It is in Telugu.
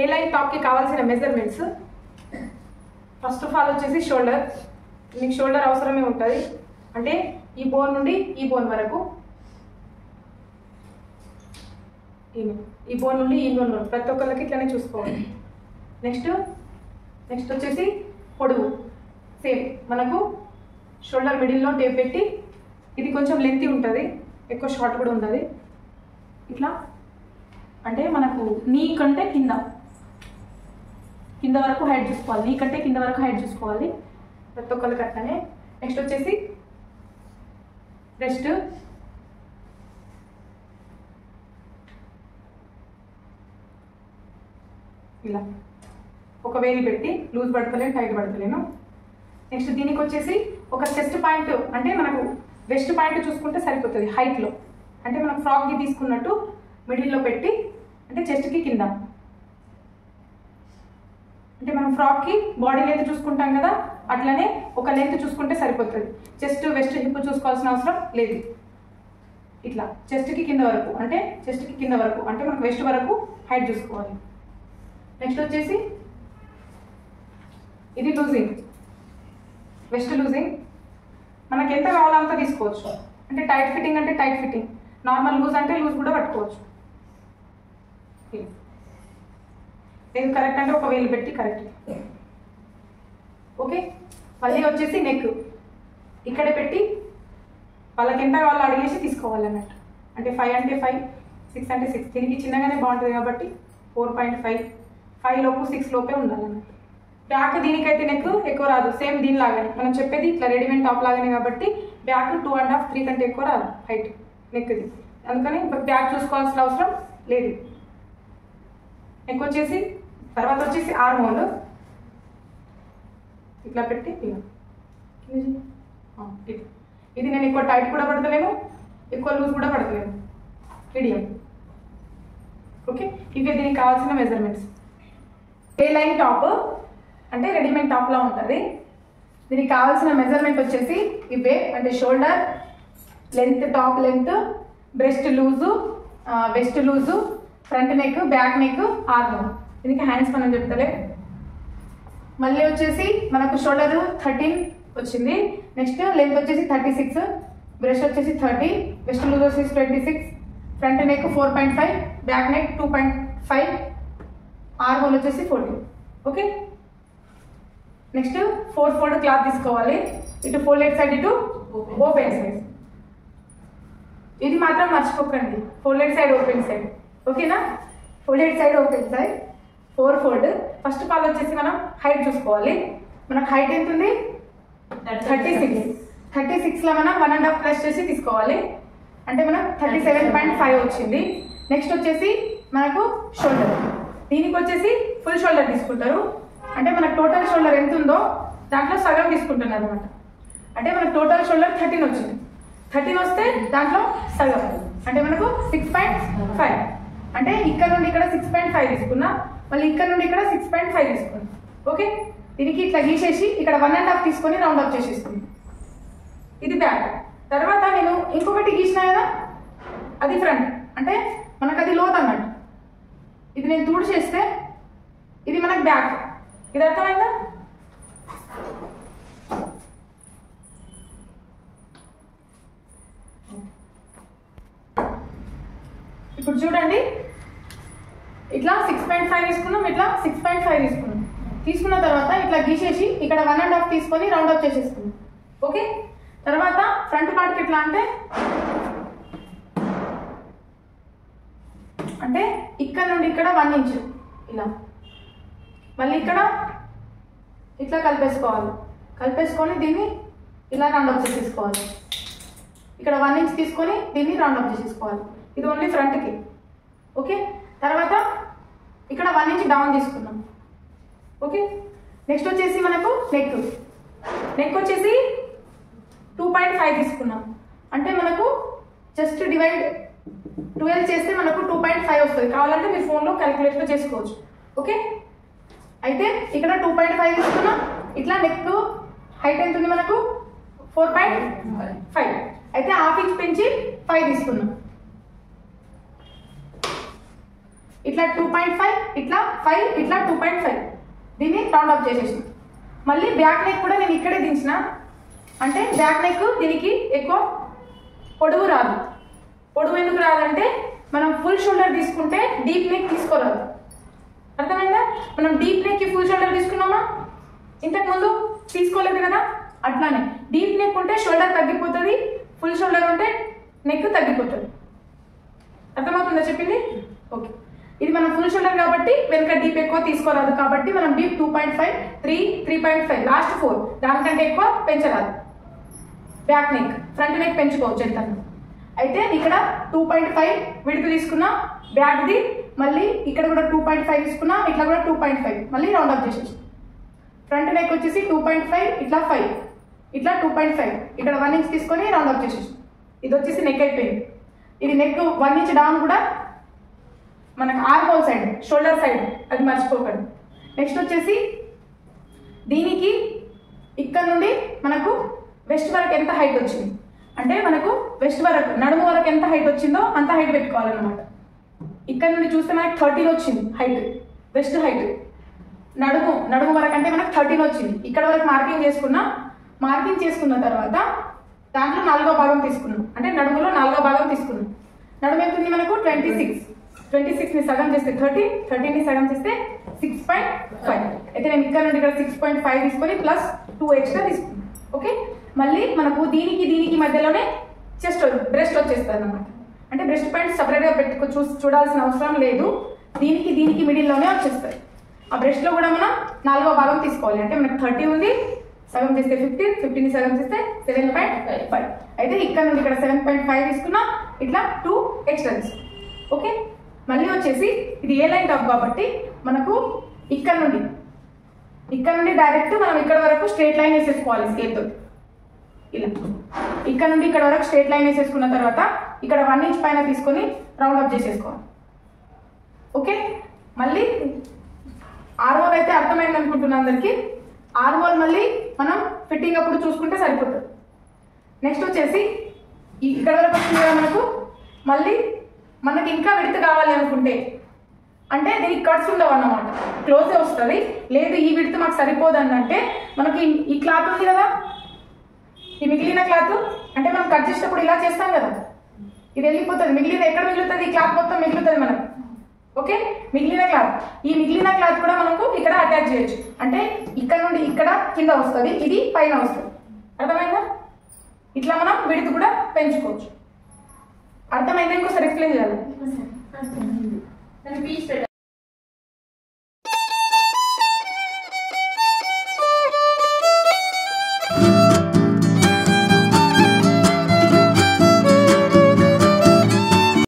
ఏ లైన్ టాప్కి కావాల్సిన మెజర్మెంట్స్. ఫస్ట్ ఆఫ్ ఆల్ వచ్చేసి షోల్డర్. మీకు షోల్డర్ అవసరమే ఉంటుంది, అంటే ఈ బోన్ నుండి ఈ బోన్ వరకు, ఈ బోన్ నుండి ఈ బోన్ వరకు ప్రతి ఒక్కరికి ఇట్లానే చూసుకోవాలి. నెక్స్ట్ వచ్చేసి పొడవు. సేమ్ మనకు షోల్డర్ మిడిల్లో టేప్ పెట్టి, ఇది కొంచెం లెంతీ ఉంటుంది, ఎక్కువ షార్ట్ కూడా ఉంటుంది. ఇట్లా అంటే మనకు నీ కంటే కింద వరకు హైట్ చూసుకోవాలి, నీ కంటే కింద వరకు హైట్ చూసుకోవాలి ప్రతి ఒక్కరికి అట్లనే. నెక్స్ట్ వచ్చేసి బ్రెస్ట్. ఇలా ఒక వేలు పెట్టి లూజ్ పడతలేను, టైట్ పడతలేను. నెక్స్ట్ దీనికి వచ్చేసి ఒక చెస్ట్ పాయింట్, అంటే మనకు వెస్ట్ పాయింట్ చూసుకుంటే సరిపోతుంది హైట్లో. అంటే మనం ఫ్రాక్కి తీసుకున్నట్టు మిడిల్లో పెట్టి, అంటే చెస్ట్కి కింద, అంటే మనం ఫ్రాక్కి బాడీ లెంత్ చూసుకుంటాం కదా, అట్లనే ఒక లెంత్ చూసుకుంటే సరిపోతుంది. చెస్ట్ వెస్ట్ హిప్ చూసుకోవాల్సిన అవసరం లేదు. ఇట్లా చెస్ట్కి కింద వరకు, అంటే చెస్ట్కి కింద వరకు, అంటే మనకు వెస్ట్ వరకు హైట్ చూసుకోవాలి. నెక్స్ట్ వచ్చేసి ఇది లూజింగ్, వెస్ట్ లూజింగ్. మనకి ఎంత కావాలో అంత తీసుకోవచ్చు, అంటే టైట్ ఫిట్టింగ్ అంటే టైట్ ఫిట్టింగ్, నార్మల్ లూజ్ అంటే లూజ్ కూడా పట్టుకోవచ్చు. ఏది కరెక్ట్ అంటే ఒక వేలు పెట్టి కరెక్ట్. ఓకే, మళ్ళీ వచ్చేసి నెక్ ఇక్కడే పెట్టి వాళ్ళకి ఎంత కావాలో అడిగేసి తీసుకోవాలి అన్నట్టు. అంటే 5 అంటే 5, 6 అంటే 6. దీనికి చిన్నగానే బాగుంటుంది కాబట్టి 4.5, 5 లోపు 6 లోపే ఉండాలన్నట్టు. బ్యాక్ దీనికైతే నెక్ ఎక్కువ రాదు, సేమ్ దీనిలాగానే మనం చెప్పేది ఇట్లా రెడీమేడ్ టాప్ లాగానే కాబట్టి బ్యాక్ 2.5, 3 కంటే ఎక్కువ రాదు హైట్ నెక్ది. అందుకని బ్యాక్ చూసుకోవాల్సిన అవసరం లేదు. నెక్ వచ్చేసి తర్వాత వచ్చేసి ఆర్మ్ హోల్. ఇట్లా పెట్టి ఇది నేను ఎక్కువ టైట్ కూడా పడతలేను, ఎక్కువ లూజ్ కూడా పడతలేను, మీడియం. ఓకే, ఇవే దీనికి కావాల్సిన మెజర్మెంట్స్. ఏ లైన్ టాప్ అంటే రెడీమేడ్ టాప్లా ఉంటుంది. దీనికి కావాల్సిన మెజర్మెంట్ వచ్చేసి ఇవే, అంటే shoulder length, top length, breast loose, west loose, front neck, back neck, arm. దీనికి హ్యాండ్స్ మనం చెప్తలే. మళ్ళీ వచ్చేసి మనకు షోల్డర్ 13 వచ్చింది. నెక్స్ట్ లెంత్ వచ్చేసి 36, బ్రెస్ట్ వచ్చేసి 30, వెస్ట్ లూజ్ వచ్చేసి 26, front neck 4.5, back neck 2.5, arm whole వచ్చేసి 14. ఓకే, నెక్స్ట్ 4 ఫోల్డ్ క్లాత్ తీసుకోవాలి. ఇటు ఫోల్డెడ్ సైడ్, ఇటు ఓపెన్ సైడ్. ఇది మాత్రం మర్చిపోకండి, ఫోల్డెడ్ సైడ్ ఓపెన్ సైడ్. ఓకేనా, folded side open side 4 fold. First of all వచ్చేసి మనం హైట్ చూసుకోవాలి. మనకు హైట్ ఎంత ఉంది? 36. 36లో మనం 1.5 ప్లస్ చేసి తీసుకోవాలి, అంటే మనం 37.5 వచ్చింది. నెక్స్ట్ వచ్చేసి మనకు షోల్డర్. దీనికి వచ్చేసి ఫుల్ షోల్డర్ తీసుకుంటారు, అంటే మనకు టోటల్ షోల్డర్ ఎంత ఉందో దాంట్లో సగం తీసుకుంటున్నారు అనమాట. అంటే మనకు టోటల్ షోల్డర్ 13 వచ్చింది. 13 వస్తే దాంట్లో సగం, అంటే మనకు 6.5. అంటే ఇక్కడ నుండి ఇక్కడ 6.5 తీసుకున్నా, మళ్ళీ ఇక్కడ నుండి ఇక్కడ 6.5 తీసుకున్నా. ఓకే, దీనికి ఇట్లా గీసేసి ఇక్కడ 1.5 తీసుకొని రౌండ్ అప్ చేసేస్తుంది. ఇది బ్యాక్. తర్వాత నేను ఇంకొకటి గీసిన కదా, అది ఫ్రంట్, అంటే మనకు అది లోత్ అన్నట్టు. ఇది నేను తూడు చేస్తే ఇది మనకు బ్యాక్. ఇది అర్థమైందా? ఇప్పుడు చూడండి, ఇట్లా 6.5 తీసుకున్నాం, ఇట్లా 6.5 తీసుకున్నాం. తీసుకున్న తర్వాత ఇట్లా గీసేసి ఇక్కడ 1.5 తీసుకొని రౌండ్ అప్ చేసేసుకున్నాం. ఓకే, తర్వాత ఫ్రంట్ పార్ట్కి ఎట్లా అంటే ఇక్కడ నుండి ఇక్కడ 1 ఇంచ్ ఇలా, మళ్ళీ ఇక్కడ ఇట్లా కలిపేసుకోవాలి. కలిపేసుకొని దీన్ని ఇలా రౌండ్ అప్ చేసేసుకోవాలి. ఇక్కడ 1 ఇంచ్ తీసుకొని దీన్ని రౌండ్ అప్ చేసేసుకోవాలి. ఇది ఓన్లీ ఫ్రంట్కి. ఓకే, తర్వాత ఇక్కడ 1 ఇంచ్ డౌన్ తీసుకున్నాం. ఓకే, నెక్స్ట్ వచ్చేసి మనకు నెక్ వచ్చేసి 2.5 తీసుకున్నాం. అంటే మనకు జస్ట్ డివైడ్ 12 చేస్తే మనకు 2.5 వస్తుంది. కావాలంటే మీ ఫోన్లో క్యాలిక్యులేట్లో చేసుకోవచ్చు. ఓకే, అయితే ఇక్కడ 2.5 తీసుకున్నాం. ఇట్లా నెక్ హైట్ ఎంత ఉంది మనకు? 4.5. అయితే హాఫ్ ఇంచ్ పెంచి 5 తీసుకున్నాం. ఇట్లా 2.5, ఇట్లా 5, ఇట్లా 2.5. దీన్ని రౌండ్ అప్ చేసేసిన. మళ్ళీ బ్యాక్ నెక్ కూడా నేను ఇక్కడే దించిన, అంటే బ్యాక్ నెక్ దీనికి ఎక్కువ పొడవు రాదు. పొడవు ఎందుకు రాదంటే మనం ఫుల్ షోల్డర్ తీసుకుంటే డీప్ నెక్ తీసుకోరాదు. అర్థమైందా? మనం డీప్ నెక్కి ఫుల్ షోల్డర్ తీసుకున్నామా? ఇంతకుముందు తీసుకోలేదు కదా. అట్లానే డీప్ నెక్ ఉంటే షోల్డర్ తగ్గిపోతుంది, ఫుల్ షోల్డర్ ఉంటే నెక్ తగ్గిపోతుంది. అర్థమవుతుందా చెప్పింది? ఓకే. ఇది మనం ఫుల్ షోల్డర్ కాబట్టి వెనక డీప్ ఎక్కువ తీసుకోరాదు, కాబట్టి మనం డీప్ 2.5, 3, 3.5, లాస్ట్ 4, దానికంటే ఎక్కువ పెంచరాదు. బ్యాక్ నెక్, ఫ్రంట్ నెక్ పెంచుకోవచ్చు ఎంత. అయితే ఇక్కడ 2.5 విడుపు తీసుకున్నా బ్యాక్ది, మళ్ళీ ఇక్కడ కూడా 2.5 తీసుకున్నా, ఇట్లా కూడా 2.5, మళ్ళీ రౌండ్ అప్ చేసేసి. ఫ్రంట్ నెక్ వచ్చేసి 2.5, ఇట్లా 5, ఇట్లా 2.5, ఇక్కడ 1 ఇంచ్ తీసుకొని రౌండ్ అప్ చేసేసి. ఇది వచ్చేసి నెక్ అయిపోయింది. ఇది నెక్ 1 ఇంచ్ డౌన్ కూడా మనకు arm whole side, shoulder side, అది మర్చిపోకండి. నెక్స్ట్ వచ్చేసి దీనికి ఇక్కడ నుండి మనకు వెస్ట్ వరకు ఎంత హైట్ వచ్చింది అంటే మనకు వెస్ట్ వరకు నడుము వరకు ఎంత హైట్ వచ్చిందో అంత హైట్ పెట్టుకోవాలన్నమాట. ఇక్కడ నుండి చూస్తే మనకు 13 వచ్చింది హైట్, వెస్ట్ హైట్. నడుము వరకు అంటే మనకు 13 వచ్చింది. ఇక్కడ వరకు మార్కింగ్ చేసుకున్నాం. మార్కింగ్ చేసుకున్న తర్వాత దాంట్లో 4వ భాగం తీసుకున్నాం, అంటే నడుములో 4వ భాగం తీసుకున్నాం. నడుము ఎంత ఉంది మనకు 26. 26ని సగం చేస్తే 13, 13ని సగం చేస్తే 6.5. అయితే నేను ఇక్కడ నుండి ఇక్కడ 6.5 తీసుకొని ప్లస్ 2 ఎక్స్ట్రా తీసుకున్నాను. ఓకే. మళ్ళీ మనకు దీనికి మధ్యలోనే చెస్ట్ బ్రెస్ట్ వచ్చేస్తుంది అన్నమాట. అంటే బ్రెస్ట్ పాయింట్ సపరేట్గా చూడాల్సిన అవసరం లేదు, దీనికి మిడిల్లోనే వచ్చేస్తుంది. ఆ బ్రెస్ట్లో కూడా మనం 4వ భాగం తీసుకోవాలి. అంటే మనకు 30 ఉంది, సగం చేస్తే 15, 15ని సగం చేస్తే 7.5. అయితే ఇక్కడ నుండి ఇక్కడ 7.5 తీసుకున్నా, ఇట్లా 2 ఎక్స్ట్రా తీసుకున్నాం. ఓకే. మళ్ళీ వచ్చేసి ఇది ఏ లైన్ టాప్ కాబట్టి మనకు ఇక్కడ నుండి డైరెక్ట్ మనం ఇక్కడ వరకు స్ట్రేట్ లైన్ వేసేసుకోవాలి స్కేల్తో. ఇలా ఇక్కడ నుండి ఇక్కడ వరకు స్ట్రేట్ లైన్ వేసేసుకున్న తర్వాత ఇక్కడ 1 ఇంచ్ పైన తీసుకొని రౌండ్ అప్ చేసేసుకోవాలి. ఓకే. మళ్ళీ ఆర్మోల్ అయితే అర్థమైంది అనుకుంటున్నా అందరికి. ఆర్మోల్ మళ్ళీ మనం ఫిట్టింగ్ అప్పుడు చూసుకుంటే సరిపోతుంది. నెక్స్ట్ వచ్చేసి ఇక్కడ వరకు వచ్చింది కదా మనకు. మళ్ళీ మనకి ఇంకా విడత కావాలి అనుకుంటే, అంటే దీనికి కట్స్ ఉండవు అన్నమాట, క్లోజే వస్తుంది. లేదు ఈ విడత మాకు సరిపోదు అంటే మనకి ఈ క్లాత్ ఉంది కదా, ఈ మిగిలిన క్లాత్ అంటే మనం కట్ చేసేటప్పుడు ఇలా చేస్తాం కదా, ఇది వెళ్ళిపోతుంది. ఎక్కడ మిగులుతుంది? ఈ క్లాత్ మొత్తం మిగులుతుంది మనకు. ఓకే. మిగిలిన క్లాత్ కూడా మనకు ఇక్కడ అటాచ్ చేయొచ్చు. అంటే ఇక్కడ నుండి ఇక్కడ కింద వస్తుంది, ఇది పైన వస్తుంది. అర్థమైందా? ఇట్లా మనం విడత కూడా పెంచుకోవచ్చు. అర్థమైందా? ఇంకోసారి ఎక్స్ప్లెయిన్ చేయాలి.